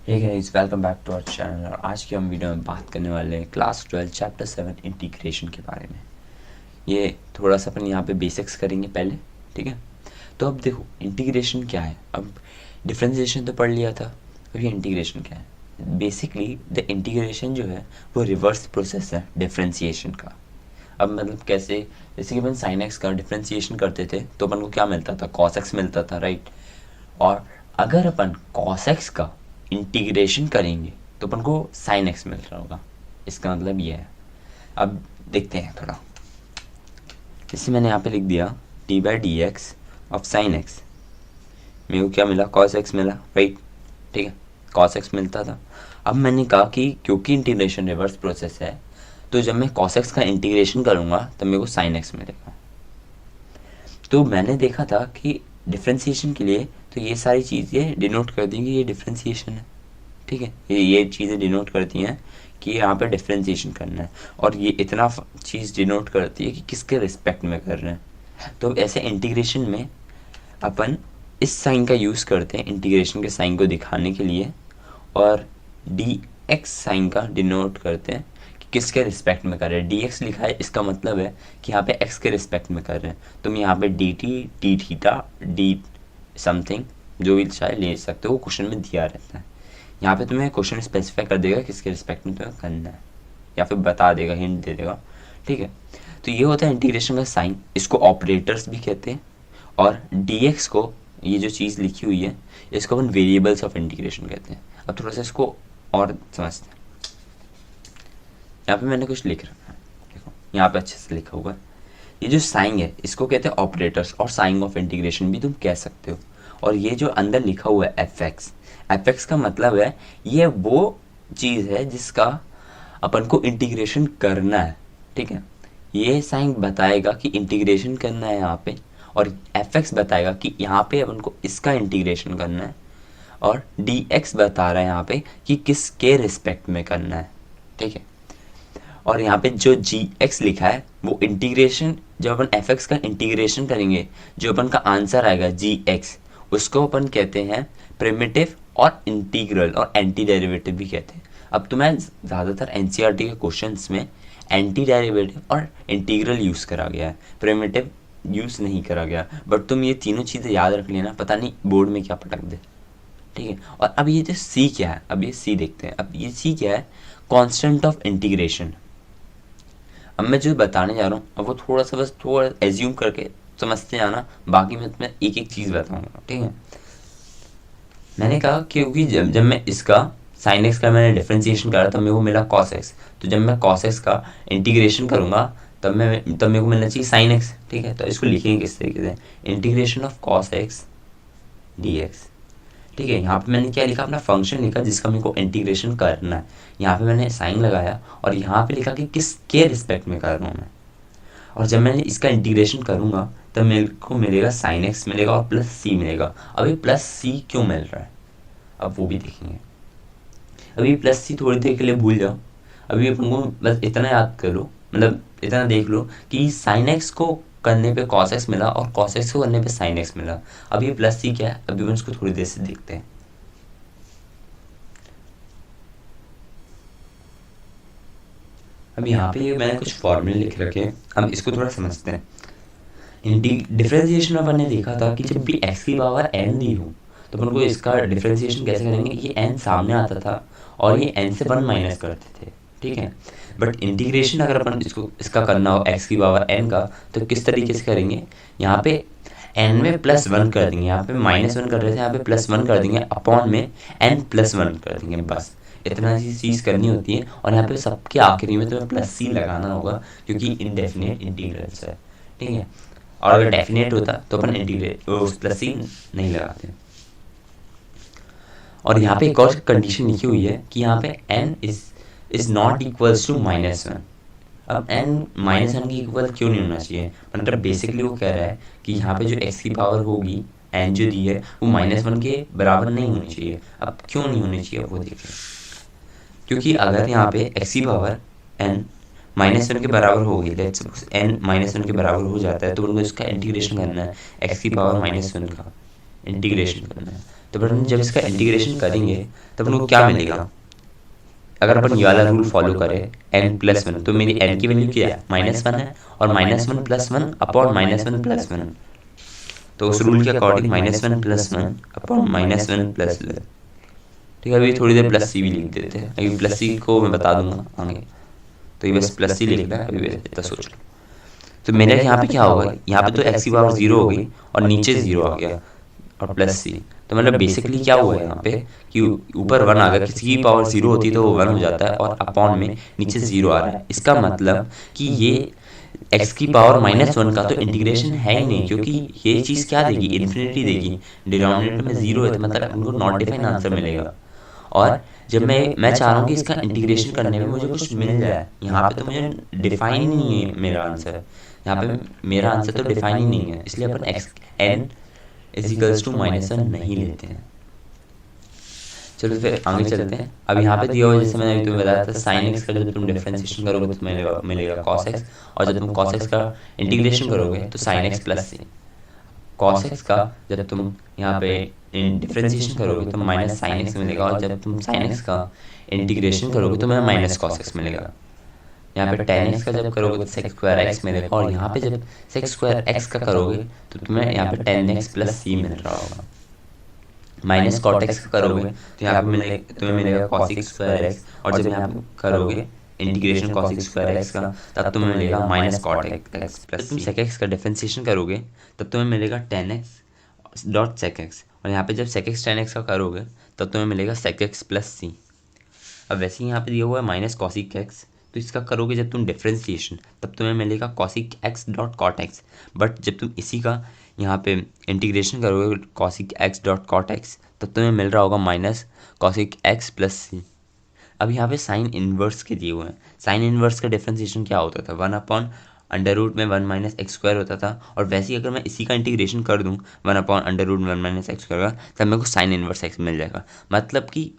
Hey guys, welcome back to our channel. और आज की हम वीडियो में बात करने वाले हैं क्लास 12 चैप्टर 7 इंटीग्रेशन के बारे में। ये थोड़ा सा अपन यहाँ पे बेसिक्स करेंगे पहले, ठीक है। तो अब देखो इंटीग्रेशन क्या है। अब डिफरेंशिएशन तो पढ़ लिया था, अब ये इंटीग्रेशन क्या है। बेसिकली द इंटीग्रेशन जो है वो रिवर्स प्रोसेस है डिफरेंशिएशन का। अब मतलब कैसे, जैसे कि अपन साइन एक्स का डिफरेंशिएशन करते थे तो अपन को क्या मिलता था, कॉस एक्स मिलता था, राइट। और अगर अपन कॉस एक्स का इंटीग्रेशन करेंगे तो अपन को साइन एक्स मिल रहा होगा। इसका मतलब ये है। अब देखते हैं थोड़ा, जैसे मैंने यहाँ पे लिख दिया D by D x of sine x, मेरे को क्या मिला, कॉस एक्स मिला, राइट। ठीक है, कॉस एक्स मिलता था। अब मैंने कहा कि क्योंकि इंटीग्रेशन रिवर्स प्रोसेस है तो जब मैं कॉस एक्स का इंटीग्रेशन करूँगा तब मेरे को साइन एक्स मिलेगा। तो मैंने देखा था कि डिफ्रेंसिएशन के लिए तो ये सारी चीज़ें डिनोट कर दी कि ये डिफ्रेंसिएशन है, ठीक है। ये चीज़ें डिनोट करती हैं कि यहाँ पे डिफ्रेंसिएशन करना है, और ये इतना चीज़ डिनोट करती है कि किसके रिस्पेक्ट में कर रहे हैं। तो ऐसे इंटीग्रेशन में अपन इस साइन का यूज़ करते हैं इंटीग्रेशन के साइन को दिखाने के लिए, और डी एक्स साइन का डिनोट करते हैं कि किसके रिस्पेक्ट में कर रहे हैं। डी एक्स लिखा है, इसका मतलब है कि यहाँ पे एक्स के रिस्पेक्ट में कर रहे हैं। तुम यहाँ पे D T, D theta, D something जो भी चाहे ले सकते हो, वो क्वेश्चन में दिया रहता है। यहाँ पे तुम्हें क्वेश्चन स्पेसिफाई कर देगा किसके रिस्पेक्ट में तुम्हें करना है, या फिर बता देगा, हिंट दे देगा, ठीक है। तो ये होता है इंटीग्रेशन का साइन, इसको ऑपरेटर्स भी कहते हैं। और डी एक्स को, ये जो चीज़ लिखी हुई है, इसको अपन वेरिएबल्स ऑफ इंटीग्रेशन कहते हैं। अब थोड़ा सा इसको और समझते हैं। यहाँ पे मैंने कुछ लिख रखा है, देखो यहाँ पे अच्छे से लिखा हुआ है। ये जो साइन है इसको कहते हैं ऑपरेटर्स, और साइन ऑफ इंटीग्रेशन भी तुम कह सकते हो। और ये जो अंदर लिखा हुआ है एफ एक्स, एफ एक्स का मतलब है ये वो चीज़ है जिसका अपन को इंटीग्रेशन करना है, ठीक है। ये साइन बताएगा कि इंटीग्रेशन करना है यहाँ पे, और एफ एक्स बताएगा कि यहाँ पे अपन को इसका इंटीग्रेशन करना है, और डी एक्स बता रहा है यहाँ पे कि किसके रिस्पेक्ट में करना है, ठीक है। और यहाँ पे जो जी एक्स लिखा है वो इंटीग्रेशन, जब अपन एफ एक्स का इंटीग्रेशन करेंगे जो अपन का आंसर आएगा जी एक्स, उसको अपन कहते हैं प्रिमिटिव और इंटीग्रल, और एंटी डेरिवेटिव भी कहते हैं। अब तो मैं ज़्यादातर एन के क्वेश्चंस में एंटी डेरिवेटिव और इंटीग्रल यूज़ करा गया है, प्रिमिटिव यूज़ नहीं करा गया। बट तुम ये तीनों चीज़ें याद रख लेना, पता नहीं बोर्ड में क्या पटक दे, ठीक है। और अब ये जो सी क्या है, अब ये सी देखते हैं। अब ये सी क्या है, कांस्टेंट ऑफ इंटीग्रेशन। अब मैं जो बताने जा रहा हूँ अब वो थोड़ा सा बस थोड़ा एज्यूम करके समझते जाना, बाकी मैं तुम्हें एक एक चीज़ बताऊंगा, ठीक है। मैंने कहा क्योंकि जब मैं इसका साइन एक्स का मैंने डिफरेंशिएशन करा तब मेरे को मिला कॉस एक्स, तो जब मैं कॉस एक्स का इंटीग्रेशन करूँगा तब मेरे को मिलना चाहिए साइन एक्स, ठीक है। तो इसको लिखेंगे किस तरीके से, integration of cos x D x, ठीक है। यहाँ पे मैंने क्या लिखा, अपना फंक्शन लिखा जिसका मेरे को इंटीग्रेशन करना है। यहाँ पे मैंने साइन लगाया और यहाँ पे लिखा कि किसके रिस्पेक्ट में कर रहा हूँ मैं। और जब मैंने इसका इंटीग्रेशन करूँगा तब मेरे को मिलेगा साइन एक्स मिलेगा और प्लस सी मिलेगा। अभी प्लस सी क्यों मिल रहा है अब वो भी देखेंगे। अभी प्लस सी थोड़ी देर के लिए भूल जाओ, अभी अपन को बस इतना याद करो, मतलब इतना देख लो कि साइन एक्स को करने पे कॉस एक्स मिला और कॉस एक्स को करने पे साइन एक्स मिला। अब ये प्लस सी क्या है, अभी हम इसको थोड़ी देर से देखते हैं। अब यहाँ पे मैंने कुछ फॉर्मूले लिख रखे हैं, हम इसको थोड़ा समझते हैं। डिफरेंशिएशन अपन ने देखा था कि जब भी x की पावर n दी हो तो अपन को इसका डिफरेंशिएशन कैसे करेंगे, ये n सामने आता था और ये n से 1 माइनस करते थे, ठीक है। बट इंटीग्रेशन अगर अपन इसको इसका करना हो x की पावर n का तो किस तरीके से करेंगे, यहाँ पे n में प्लस 1 कर देंगे, यहाँ पे माइनस 1 कर रहे थे, यहाँ पे प्लस 1 कर देंगे, अपॉन में n प्लस 1 कर देंगे, बस इतना सी चीज़ करनी होती है। और यहाँ पे सबके आखिरी में तुम्हें प्लस सी लगाना होगा क्योंकि इनडेफिनेट इंटीग्रल्स है, ठीक है। और अगर डेफिनेट होता तो अपन इंटीग्रेट प्लस सी नहीं लगाते। और यहाँ पे एक और कंडीशन लिखी हुई है कि यहाँ पे n is not equals to -1। अब n -1 की इक्वल क्यों नहीं होना चाहिए, मतलब बेसिकली वो कह रहा है कि यहाँ पे जो x की पावर होगी n जो दी है वो -1 के बराबर नहीं होनी चाहिए। अब क्यों नहीं होनी चाहिए वो देखिए, क्योंकि अगर यहाँ पे x की पावर n -1 के बराबर होगी, लेट्स सपोज n -1 के बराबर हो जाता है तो उनको इसका इंटीग्रेशन करना है, x की पावर -1 का इंटीग्रेशन करना है। तो अपन जब इसका इंटीग्रेशन करेंगे तो अपन को क्या मिलेगा, अगर अपन ये वाला रूल फॉलो करें n+1, तो मेरी n की वैल्यू क्या है, -1 है, और -1+1 अपॉन -1+1, तो उस रूल के अकॉर्डिंग -1+1 अपॉन -1+1। ठीक है, अभी थोड़ी देर प्लस सी भी लिख देते हैं, अभी प्लस सी को मैं बता दूंगा आगे, तो ये बस प्लस सी लिखना है अभी, इतना सोच लो। तो मेरा यहाँ पे क्या होगा, यहाँ पे तो एक्स की पावर 0 हो गई और नीचे 0 आ गया और प्लस सी, तो मतलब बेसिकली क्या हुआ है यहाँ पे कि ऊपर 1 आ गया, किसी की पावर 0 होती है तो वो 1 हो जाता है, और अपॉन में नीचे 0 आ रहा है, इसका मतलब कि ये x की पावर -1 का तो इंटीग्रेशन है ही नहीं, क्योंकि ये चीज़ क्या देगी, इन्फिनिटी देगी, डिनोमिनेटर में 0 है, तो मतलब उनको नॉट डिफाइन आंसर मिलेगा। और जब मैं चाह रहा हूँ कि इसका इंटीग्रेशन करने में मुझे कुछ मिल जाए, यहाँ पे तो मुझे डिफाइन ही नहीं है मेरा आंसर, यहाँ पे मेरा आंसर तो डिफाइन ही नहीं है, इसलिए अपन एक्स n = -1 नहीं लेते हैं। चलो फिर आगे चलते हैं। अब यहाँ पे दिया हुआ, जैसे मैंने अभी तुम्हें बताया था, साइन एक्स का जब तुम डिफरेंशिएशन करोगे तो मिलेगा कॉस एक्स, और जब तुम कॉस एक्स का इंटीग्रेशन करोगे तो साइन एक्स प्लस सी। कॉस एक्स का जब तुम यहाँ पे डिफरेंशिएशन करोगे तो माइनस साइन एक्स मिलेगा, और जब तुम साइन एक्स का इंटीग्रेशन करोगे तो माइनस कॉस एक्स मिलेगा। यहाँ पे टेन एक्स का जब करोगे तो सेक्स स्क्वायर एक्स मिलेगा, और यहाँ पे जब सेक्स स्क्वायर एक्स का करोगे तो तुम्हें यहाँ पे टेन एक्स प्लस सी मिल रहा होगा। माइनस कॉट एक्स का करोगे तो यहाँ पे तुम्हें मिलेगा कॉसिक स्क्वायर एक्स, और जब यहाँ पे करोगे इंटीग्रेशन कॉसिक स्क्वायर एक्स का तब तुम्हें मिलेगा माइनस कॉट एक्स प्लस। तुम सेक एक्स का डिफरेंशिएशन करोगे तब तुम्हें मिलेगा tan x dot sec x, और यहाँ पे जब सेक एक्स टेन एक्स का करोगे तब तुम्हें मिलेगा सेक एक्स प्लस सी। अब वैसे ही यहाँ पे दिया हुआ है माइनस कॉसिक एक्स, तो इसका करोगे जब तुम डिफरेंशिएशन तब तुम्हें मिलेगा cosec x dot cot x, but जब तुम इसी का यहाँ पे इंटीग्रेशन करोगे cosec x dot cot x तब तुम्हें मिल रहा होगा minus cosec x plus c. अब यहाँ पे साइन इनवर्स के दिए हुए हैं, साइन इनवर्स का डिफरेंशिएशन क्या होता था, 1/√1 - x² होता था, और वैसे ही अगर मैं इसी का इंटीग्रेशन कर दूँ 1/√1 - x² का, तब मेरे को साइन इनवर्स एक्स मिल जाएगा। मतलब कि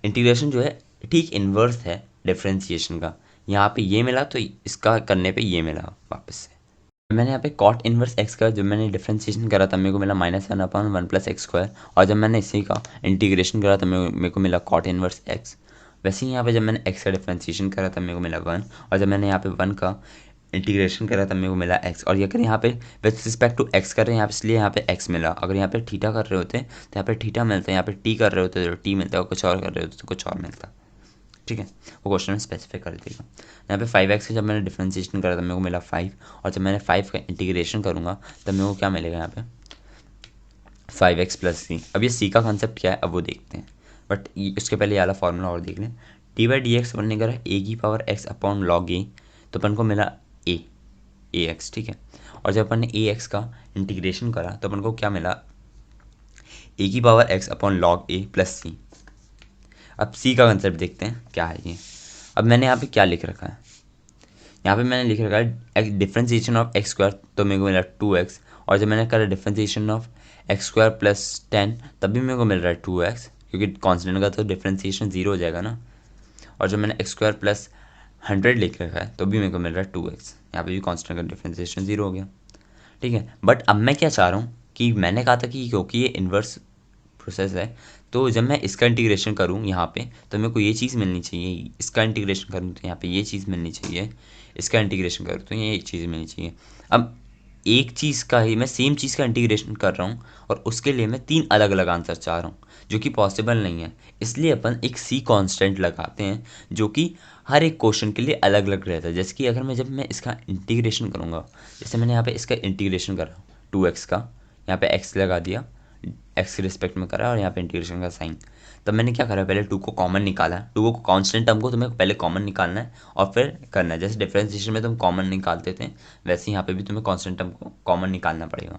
इंटीग्रेशन जो है ठीक इन्वर्स है डिफरेंशिएशन का, यहाँ पे ये मिला तो इसका करने पे ये मिला वापस से। मैंने यहाँ पे कॉट इनवर्स एक्स का जब मैंने डिफरेंशिएशन करा तब मेरे को मिला -1/1 + x², और जब मैंने इसी का इंटीग्रेशन करा तब मेरे को मिला कॉट इनवर्स एक्स। वैसे ही यहाँ पे जब मैंने एक्स का डिफरेंशिएशन करा तब मेरे को मिला 1, और जब मैंने यहाँ पे 1 का इंटीग्रेशन करा तब मेरे को मिला एक्स। और ये अगर यहाँ पे विथ रिस्पेक्ट टू एक्स कर रहे हैं यहाँ पे, इसलिए यहाँ पे एक्स मिला। अगर यहाँ पे थीटा कर रहे होते तो यहाँ पे थीटा मिलता है, यहाँ पे टी कर रहे होते तो टी मिलता है, और कुछ और कर रहे होते तो कुछ और मिलता। ठीक है, वो क्वेश्चन में स्पेसिफाई कर देगा। यहाँ पे 5x का जब मैंने डिफरेंशिएशन करा तब मेरे को मिला 5, और जब मैंने 5 का इंटीग्रेशन करूँगा तब मेरे को क्या मिलेगा, यहाँ पे 5x प्लस सी। अब ये सी का कॉन्सेप्ट क्या है अब वो देखते हैं, बट उसके पहले ये वाला फॉर्मूला और देख लें। dy/dx बनने का a⁴x/log a, तो अपन को मिला ax। ठीक है, और जब अपन ने ax का इंटीग्रेशन करा तो अपन को क्या मिला, a⁴x/log a प्लस सी। अब सी का कंसेप्ट देखते हैं क्या है ये। अब मैंने यहाँ पे क्या लिख रखा है, यहाँ पे मैंने लिख रखा है डिफरेंशिएशन ऑफ x² तो मेरे को मिला 2x, और जब मैंने करा डिफरेंशिएशन ऑफ x² + 10 तब भी मेरे को मिल रहा है 2x, क्योंकि कांस्टेंट का तो डिफरेंशिएशन 0 हो जाएगा ना। और जब मैंने x² + 100 लिख रखा है तो भी मेरे को मिल रहा है 2x, यहाँ पे भी कांस्टेंट का डिफरेंशिएशन 0 हो गया। ठीक है, बट अब मैं क्या चाह रहा हूँ कि मैंने कहा था कि क्योंकि ये इन्वर्स प्रोसेस है तो जब मैं इसका इंटीग्रेशन करूँ यहाँ पे तो मेरे को ये चीज़ मिलनी चाहिए, इसका इंटीग्रेशन करूँ तो यहाँ पे ये चीज़ मिलनी चाहिए, इसका इंटीग्रेशन करूँ तो ये चीज़ मिलनी चाहिए। अब एक चीज़ का ही मैं सेम चीज़ का इंटीग्रेशन कर रहा हूँ और उसके लिए मैं 3 अलग अलग आंसर चाह रहा हूँ, जो कि पॉसिबल नहीं है। इसलिए अपन एक सी कांस्टेंट लगाते हैं जो कि हर एक क्वेश्चन के लिए अलग अलग रहता है। जैसे कि अगर जब मैं इसका इंटीग्रेशन करूँगा, जैसे मैंने यहाँ पे इसका इंटीग्रेशन करा 2x का, यहाँ पे x लगा दिया, x के रिस्पेक्ट में करा और यहाँ पे इंटीग्रेशन का साइन, तब मैंने क्या करा, पहले 2 को कॉमन निकाला, 2 को कांस्टेंट टर्म को तुम्हें पहले कॉमन निकालना है और फिर करना है। जैसे डिफरेंशिएशन में तुम कॉमन निकालते थे वैसे यहाँ पे भी तुम्हें कांस्टेंट टर्म को कॉमन निकालना पड़ेगा।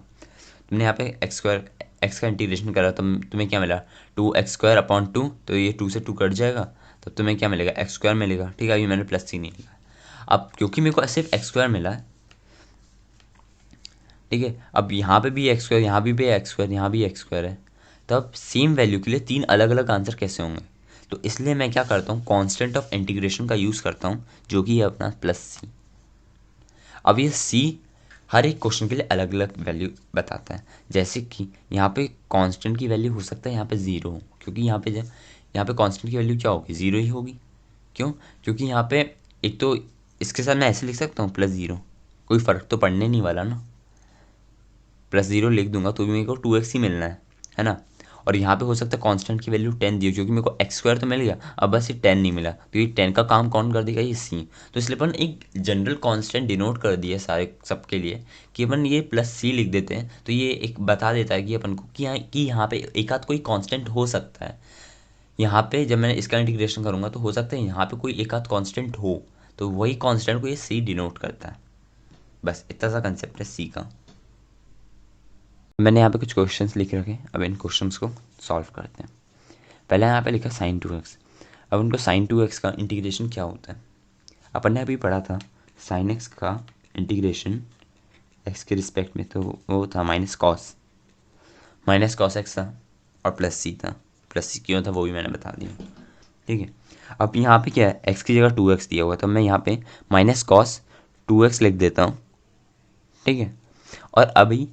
तुमने यहाँ पे x का इंटीग्रेशन करा तो तुम्हें क्या मिला, 2x²/2, तो ये 2 से 2 कट जाएगा तो तुम्हें क्या मिलेगा, x² मिलेगा। ठीक है, अभी मैंने प्लस सी नहीं लिखा। अब क्योंकि मेरे को सिर्फ x² मिला है, ठीक है, अब यहाँ पे भी x², यहाँ भी x², यहाँ भी x² है, तब सेम वैल्यू के लिए 3 अलग अलग आंसर कैसे होंगे। तो इसलिए मैं क्या करता हूँ, कांस्टेंट ऑफ इंटीग्रेशन का यूज़ करता हूँ जो कि है अपना प्लस सी। अब ये सी हर एक क्वेश्चन के लिए अलग अलग वैल्यू बताता है। जैसे कि यहाँ पे कांस्टेंट की वैल्यू हो सकता है यहाँ पे ज़ीरो हो, क्योंकि यहाँ पे कांस्टेंट की वैल्यू क्या होगी, ज़ीरो ही होगी। क्यों? क्योंकि यहाँ पे एक तो इसके साथ मैं ऐसे लिख सकता हूँ प्लस ज़ीरो, कोई फ़र्क तो पड़ने नहीं वाला ना, प्लस ज़ीरो लिख दूंगा तो भी मेरे को 2x ही मिलना है ना। और यहाँ पे हो सकता है कांस्टेंट की वैल्यू 10 दी हो, क्योंकि मेरे को एक्स स्क्वायर तो मिल गया, अब बस ये 10 नहीं मिला, तो ये 10 का काम कौन कर देगा, ये सी। तो इसलिए अपन एक जनरल कांस्टेंट डिनोट कर दिया सारे सबके लिए कि अपन ये प्लस सी लिख देते हैं, तो ये एक बता देता है कि अपन को कि यहाँ पे एक आध कोई कांस्टेंट हो सकता है। यहाँ पे जब मैं इसका इंटीग्रेशन करूँगा तो हो सकता है यहाँ पे कोई एक आध कांस्टेंट हो, तो वही कांस्टेंट को ये सी डिनोट करता है। बस इतना सा कंसेप्ट है सी का। मैंने यहाँ पे कुछ क्वेश्चंस लिख रखे, अब इन क्वेश्चंस को सॉल्व करते हैं। पहले यहाँ पे लिखा साइन 2x। अब उनको साइन 2x का इंटीग्रेशन क्या होता है, अपन ने अभी पढ़ा था साइन x का इंटीग्रेशन x के रिस्पेक्ट में, तो वो था माइनस कॉस एक्स था और प्लस सी था। प्लस सी क्यों था वो भी मैंने बता दिया, ठीक है। अब यहाँ पे क्या है, x की जगह 2x दिया हुआ, तो मैं यहाँ पे माइनस कॉस 2x लिख देता हूँ, ठीक है। और अभी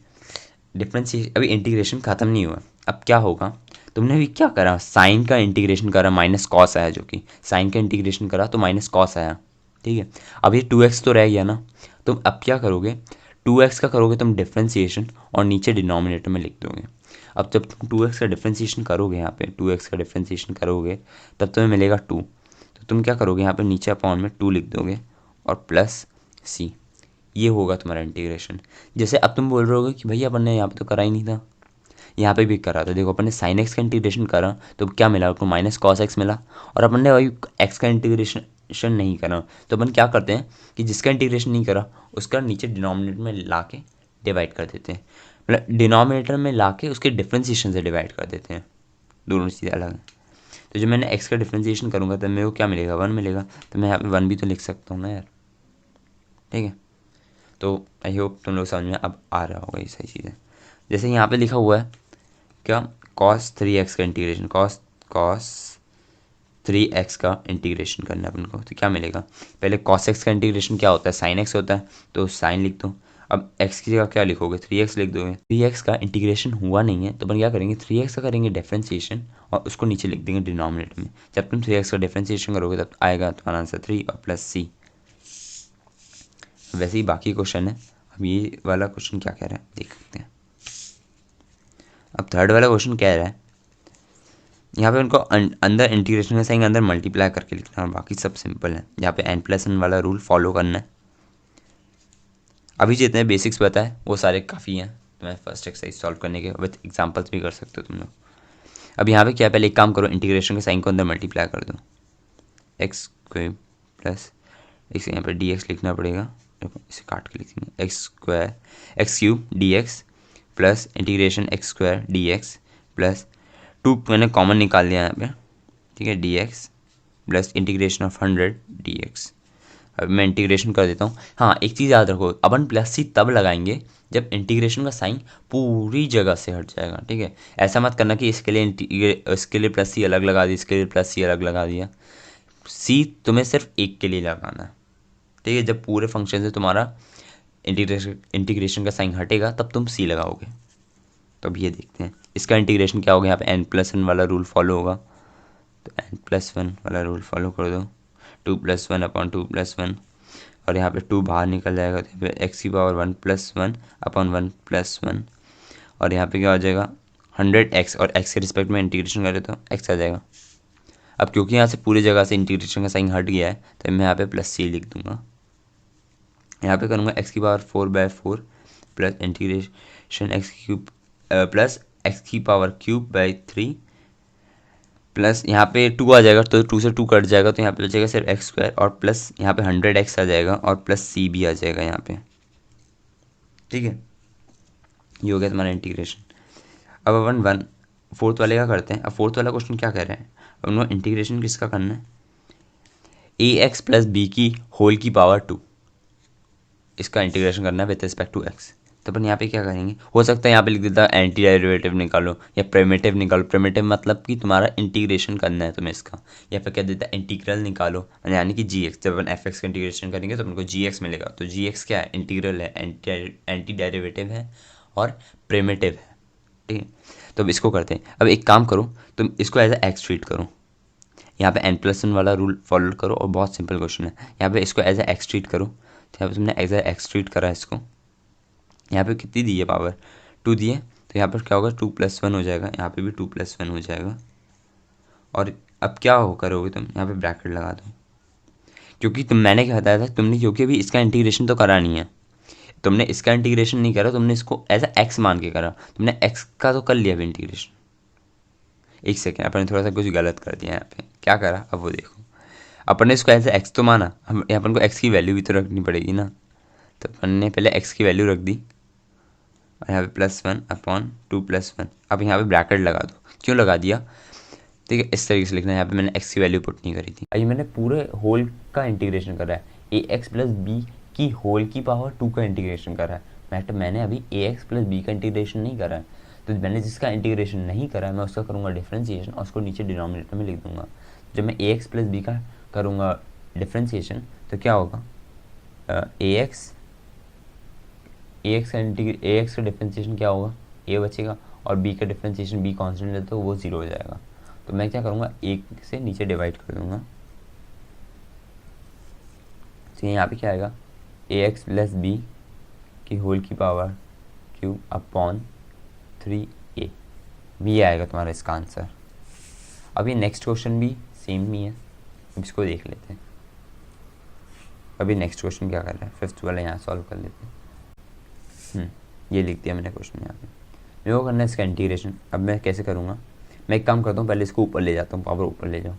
डिफरेंशिएशन, अभी इंटीग्रेशन ख़त्म नहीं हुआ। अब क्या होगा, तुमने अभी क्या करा, साइन का इंटीग्रेशन करा, माइनस कॉस आया, जो कि साइन का इंटीग्रेशन करा तो माइनस कॉस आया, ठीक है। अब ये 2x तो रह गया ना, तुम अब क्या करोगे, 2x का करोगे तुम डिफरेंशिएशन और नीचे डिनोमिनेटर में लिख दोगे। अब जब तुम 2x का डिफरेंशिएशन करोगे, यहाँ पे 2x का डिफरेंशिएशन करोगे तब तुम्हें मिलेगा 2, तो तुम क्या करोगे, यहाँ पे नीचे अपॉन में 2 लिख दोगे और प्लस सी, ये होगा तुम्हारा इंटीग्रेशन। जैसे अब तुम बोल रहे होगे कि भैया अपन ने यहाँ पे तो करा ही नहीं था, यहाँ पे भी करा था। देखो अपन ने साइन एक्स का इंटीग्रेशन करा तो क्या मिला, आपको माइनस कॉस एक्स मिला, और अपन ने वही एक्स का इंटीग्रेशन नहीं करा, तो अपन क्या करते हैं कि जिसका इंटीग्रेशन नहीं करा उसका नीचे डिनोमिनेटर में ला के डिवाइड कर देते हैं, मतलब डिनोमिनेटर में ला के उसके डिफ्रेंसिएशन से डिवाइड कर देते हैं, दोनों चीज़ें अलग हैं। तो जब मैंने एक्स का डिफ्रेंसिएशन करूँगा तब मेरे को क्या मिलेगा, 1 मिलेगा, तो मैं यहाँ पे 1 भी तो लिख सकता हूँ ना यार, ठीक है। तो आई होप तुम लोग समझ में अब आ रहा होगा ये सही चीज़ें। जैसे यहाँ पे लिखा हुआ है क्या, cos 3x का इंटीग्रेशन, cos 3x का इंटीग्रेशन करना है अपन को, तो क्या मिलेगा, पहले cos x का इंटीग्रेशन क्या होता है, sin x होता है, तो sin लिख दो। अब x की जगह क्या लिखोगे, 3x लिख दोगे। 3x का इंटीग्रेशन हुआ नहीं है तो अपन क्या करेंगे, 3x का करेंगे डिफरेंशिएशन और उसको नीचे लिख देंगे डिनोमिनेटर में। जब तुम 3x का डिफरेंशिएशन करोगे तब आएगा तुम्हारा आंसर 3 और प्लस सी। वैसे ही बाकी क्वेश्चन है, अब ये वाला क्वेश्चन क्या कह रहा है देख सकते हैं। अब थर्ड वाला क्वेश्चन कह रहा है, यहाँ पे उनको अंदर इंटीग्रेशन का साइन अंदर मल्टीप्लाई करके लिखना है और बाकी सब सिंपल है। यहाँ पे n+1 वाला रूल फॉलो करना है। अभी जितने बेसिक्स बताए वो सारे काफ़ी हैं, तो मैं फर्स्ट एक्सरसाइज सॉल्व करने के विथ एग्जांपल्स भी कर सकते हो तुम लोग। अब यहाँ पे क्या है, पहले एक काम करो, इंटीग्रेशन के साइन को अंदर मल्टीप्लाई कर दो, एक्स स्क्वायर प्लस इसे यहाँ पर डी एक्स लिखना पड़ेगा, इसे काट के लिखेंगे, x square x cube D x plus integration x square D x plus 2 मैंने कॉमन निकाल लिया यहाँ पे, ठीक है, D x plus integration of 100 D x. अब मैं इंटीग्रेशन कर देता हूँ। हाँ एक चीज़ याद रखो, अपन प्लस सी तब लगाएंगे जब इंटीग्रेशन का साइन पूरी जगह से हट जाएगा, ठीक है। ऐसा मत करना कि इसके लिए प्लस सी अलग लगा दिया, इसके लिए प्लस सी अलग लगा दिया। सी तुम्हें सिर्फ एक के लिए लगाना है, ठीक है। जब पूरे फंक्शन से तुम्हारा इंटीग्रेशन का साइन हटेगा तब तुम सी लगाओगे। तो अब ये देखते हैं इसका इंटीग्रेशन क्या होगा, यहाँ पे n+1 वाला रूल फॉलो होगा, तो n+1 वाला रूल फॉलो कर दो, 2+1 अपॉन 2+1, और यहाँ पे 2 बाहर निकल जाएगा, तो यहाँ पे x की पावर 1+1 अपॉन 1+1, और यहाँ पे क्या हो जाएगा 100x, और x के रिस्पेक्ट में इंटीग्रेशन करें तो x आ जाएगा। अब क्योंकि यहाँ से पूरी जगह से इंटीग्रेशन का साइन हट गया है तो मैं यहाँ पे प्लस सी लिख दूंगा। यहाँ पे करूँगा x की power 4/4 plus integration x cube plus x की पावर क्यूब बाई 3 प्लस यहाँ पे 2 आ जाएगा, तो 2 से 2 कट जाएगा, तो यहाँ पे बचेगा सिर्फ एक्स स्क्वायर, और प्लस यहाँ पे 100x आ जाएगा और प्लस सी भी आ जाएगा यहाँ पे, ठीक है। ये हो गया तुम्हारा इंटीग्रेशन। अब अपन फोर्थ वाले का करते हैं। अब फोर्थ वाला क्वेश्चन क्या कह रहे हैं, अब इंटीग्रेशन किसका करना है, ax प्लस बी की होल की पावर 2, इसका इंटीग्रेशन करना है विद रिस्पेक्ट टू एक्स। तो अपन यहाँ पे क्या करेंगे, हो सकता है यहाँ पे लिख देता एंटी डेरिवेटिव निकालो या प्रिमिटिव निकालो। प्रिमिटिव मतलब कि तुम्हारा इंटीग्रेशन करना है तुम्हें इसका, या फिर क्या देता है इंटीग्रल निकालो, यानी कि जी एक्स। जब अपन एफ एक्स का इंटीग्रेशन करेंगे तो अपन को जी एक्स मिलेगा। तो जी एक्स क्या है, इंटीग्रल है, एंटी डेरिवेटिव है और प्रिमिटिव है, ठीक है। तो अब इसको करते हैं। अब एक काम करो, तुम इसको एज ए एक्स ट्रीट करो, यहाँ पे n+1 वाला रूल फॉलो करो, और बहुत सिंपल क्वेश्चन है। यहाँ पे इसको एज ए एक्स ट्रीट करो, तो यहाँ पे तुमने एज ए एक्स ट्रीट करा इसको। यहाँ पे कितनी दी है पावर, 2 दी है, तो यहाँ पर क्या होगा 2+1 हो जाएगा, यहाँ पे भी 2+1 हो जाएगा। और अब क्या हो करोगे तुम, यहाँ पे ब्रैकेट लगा दो, क्योंकि मैंने क्या बताया था तुमने, क्योंकि अभी इसका इंटीग्रेशन तो करा नहीं है, तुमने इसका इंटीग्रेशन नहीं करा, तुमने इसको एज ए एक्स मान के करा, तुमने एक्स का तो कर लिया अभी इंटीग्रेशन। एक सेकेंड, अपन ने थोड़ा सा कुछ गलत कर दिया यहाँ पे, क्या करा अब वो देखो। अपन ने इसको ऐसे एक्स तो माना, हम अपन को एक्स की वैल्यू भी तो रखनी पड़ेगी ना, तो अपन ने पहले एक्स की वैल्यू रख दी, और यहाँ पे +1/2+1। अब यहाँ पे ब्रैकेट लगा दो, क्यों लगा दिया, ठीक है, इस तरीके से लिखना है। यहाँ पे मैंने एक्स की वैल्यू पुट नहीं करी थी, अभी मैंने पूरे होल का इंटीग्रेशन करा है, ax+b की होल की पावर 2 का इंटीग्रेशन करा है। मैंने अभी ax+b का इंटीग्रेशन नहीं करा है। तो मैंने जिसका इंटीग्रेशन नहीं करा है मैं उसका करूँगा डिफ्रेंसिएशन, और उसको नीचे डिनोमिनेटर में लिख दूंगा। जब मैं ax+b का करूँगा डिफ्रेंसिएशन तो क्या होगा, ax का डिफ्रेंसिएशन क्या होगा, a बचेगा, और b का डिफ्रेंसिएशन b कांस्टेंट है तो वो 0 हो जाएगा। तो मैं क्या करूँगा, 1 से नीचे डिवाइड कर दूँगा, तो यहाँ पे क्या आएगा, ax+b की होल की पावर q/3a, भी आएगा तुम्हारा इसका आंसर। अभी नेक्स्ट क्वेश्चन भी सेम ही है, अब इसको देख लेते हैं। अभी नेक्स्ट क्वेश्चन क्या कर रहा है, 5th वाला यहाँ सॉल्व कर लेते हैं। ये लिख दिया मैंने क्वेश्चन यहाँ पे, मेरे को करना है इसका इंटीग्रेशन। अब मैं कैसे करूँगा, मैं एक काम करता हूँ, पहले इसको ऊपर ले जाता हूँ, पावर ऊपर ले जाऊँ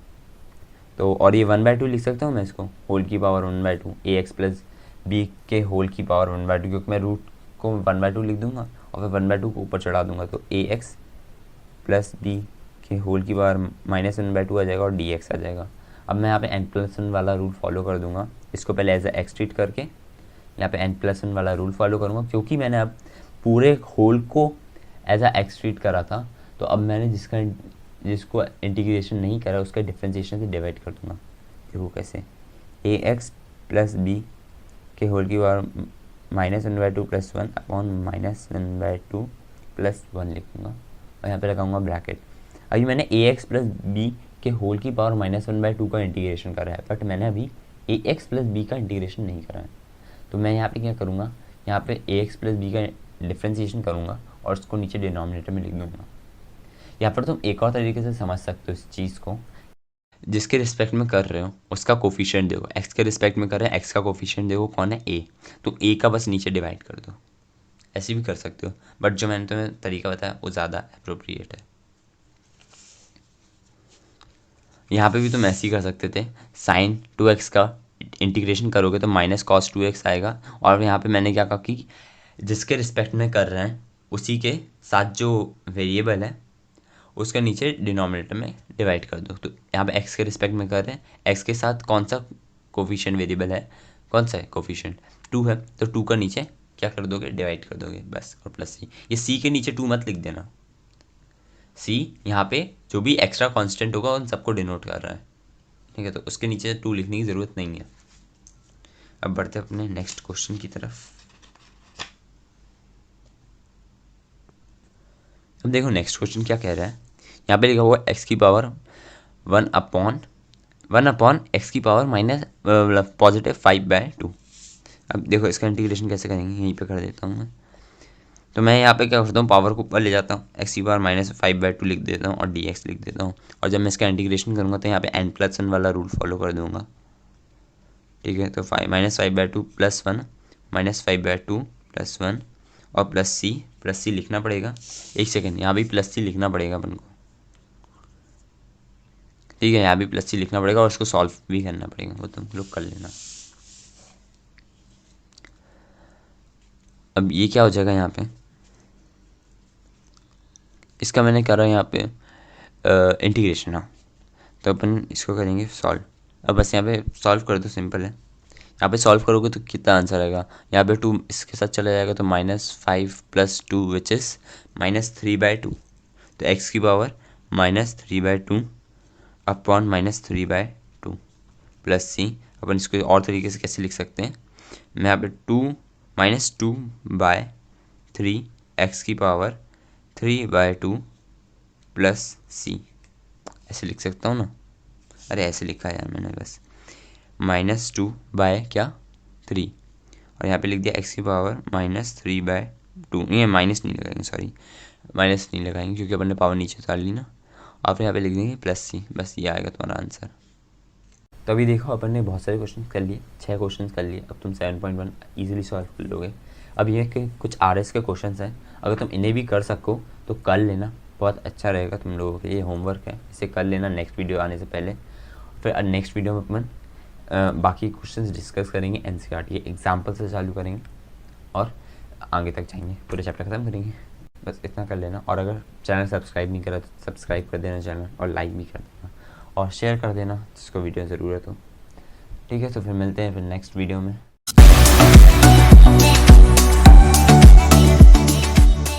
तो, और ये 1/2 लिख सकता हूँ मैं इसको, होल की पावर 1/2, ax+b के होल की पावर 1/2, क्योंकि मैं रूट को 1/2 लिख दूंगा और फिर 1/2 को ऊपर चढ़ा दूंगा, तो ax+b के होल की पावर -1/2 आ जाएगा और dx आ जाएगा। अब मैं यहाँ पे n+1 वाला रूल फॉलो कर दूंगा, इसको पहले एज ए एक्स ट्रीट करके यहाँ पे n+1 वाला रूल फॉलो करूँगा, क्योंकि मैंने अब पूरे होल को एज ए एक्स ट्रीट करा था, तो अब मैंने जिसको इंटीग्रेशन नहीं करा उसका डिफ्रेंसिएशन से डिवाइड कर दूंगा। देखो कैसे, ax+b के होल की पावर -1/2 + 1 अपॉन -1/2 + 1 लिखूँगा, और यहाँ पे लगाऊंगा ब्रैकेट। अभी मैंने ax+b के होल की पावर -1/2 का इंटीग्रेशन करा है, बट मैंने अभी ax+b का इंटीग्रेशन नहीं करा है। तो मैं यहाँ पे क्या करूँगा, यहाँ पे ax+b का डिफ्रेंसिएशन करूँगा और उसको नीचे डिनोमिनेटर में लिख दूँगा। यहाँ पर तुम एक और तरीके से समझ सकते हो इस चीज़ को, जिसके रिस्पेक्ट में कर रहे हो उसका कोफिशिएंट देखो, एक्स के रिस्पेक्ट में कर रहे हैं, एक्स का कोफिशिएंट देखो कौन है, ए, तो ए का बस नीचे डिवाइड कर दो। ऐसे भी कर सकते हो, बट जो मैंने तुम्हें तरीका बताया वो ज़्यादा अप्रोप्रिएट है। यहाँ पे भी तुम ऐसे ही कर सकते थे, sin 2x का इंटीग्रेशन करोगे तो -cos 2x आएगा, और यहाँ पे मैंने क्या कहा कि जिसके रिस्पेक्ट में कर रहे हैं उसी के साथ जो वेरिएबल है उसका नीचे डिनोमिनेटर में डिवाइड कर दो। तो यहाँ पे x के रिस्पेक्ट में कर रहे हैं, x के साथ कौन सा कोफिशिएंट वेरिएबल है, कौन सा है कोफिशिएंट, 2 है, तो 2 का नीचे क्या कर दोगे, डिवाइड कर दोगे बस, और प्लस c। ये c के नीचे 2 मत लिख देना, c यहाँ पे जो भी एक्स्ट्रा कांस्टेंट होगा उन सबको डिनोट कर रहा है, ठीक है, तो उसके नीचे 2 लिखने की ज़रूरत नहीं है। अब बढ़ते अपने नेक्स्ट क्वेश्चन की तरफ। अब देखो नेक्स्ट क्वेश्चन क्या कह रहा है, यहाँ पे लिखा हुआ x की पावर 1/1 x की पावर +5/2। अब देखो इसका इंटीग्रेशन कैसे करेंगे, यहीं पे कर देता हूँ मैं। तो मैं यहाँ पे क्या करता हूँ, पावर को ऊपर ले जाता हूँ, x की पावर -5/2 लिख देता हूँ और dx लिख देता हूँ, और जब मैं इसका इंटीग्रेशन करूँगा तो यहाँ पे n+1 वाला रूल फॉलो कर दूँगा, ठीक है। तो -5/2 + 1 -5/2 + 1 और प्लस सी लिखना पड़ेगा। एक सेकेंड, यहाँ भी +c लिखना पड़ेगा अपन को, ठीक है, यहाँ भी +c लिखना पड़ेगा और उसको सॉल्व भी करना पड़ेगा, वो तुम लोग कर लेना। अब ये क्या हो जाएगा यहाँ पे, इसका मैंने करा यहाँ पे इंटीग्रेशन, हाँ, तो अपन इसको करेंगे सॉल्व। अब बस यहाँ पे सॉल्व कर दो, सिंपल है। यहाँ पे सॉल्व करोगे तो कितना आंसर आएगा, यहाँ पे 2 इसके साथ चला जाएगा तो -5 + 2 विच इज़ -3/2। तो x की पावर -3/2 अपॉन -3/2 प्लस सी। अपन इसको और तरीके से कैसे लिख सकते हैं, मैं यहाँ पे 2 - 2/3 x की पावर 3/2 प्लस सी ऐसे लिख सकता हूँ ना। अरे ऐसे लिखा है यार मैंने, बस -2/3 और यहाँ पे लिख दिया x की पावर -3/2। ये माइनस नहीं लगाएंगे, सॉरी माइनस नहीं लगाएंगे क्योंकि अपन ने पावर नीचे उतार ली ना। और फिर यहाँ पे लिख देंगे प्लस सी, बस ये आएगा तुम्हारा आंसर। तो अभी देखो अपन ने बहुत सारे क्वेश्चन कर लिए, 6 क्वेश्चन कर लिए। अब तुम 7.1 ईजिली सॉल्व कर लोगे। अब ये कि कुछ RS के क्वेश्चन हैं, अगर तुम इन्हें भी कर सको तो कर लेना, बहुत अच्छा रहेगा तुम लोगों के लिए। होमवर्क है, इसे कर लेना नेक्स्ट वीडियो आने से पहले। फिर नेक्स्ट वीडियो में अपन बाकी क्वेश्चंस डिस्कस करेंगे, NCERT के एग्जाम्पल से चालू करेंगे और आगे तक जाएंगे, पूरे चैप्टर ख़त्म करेंगे। बस इतना कर लेना। और अगर चैनल सब्सक्राइब नहीं करा तो सब्सक्राइब कर देना चैनल, और लाइक भी कर देना और शेयर कर देना जिसको वीडियो ज़रूरत हो। ठीक है, तो फिर मिलते हैं फिर नेक्स्ट वीडियो में।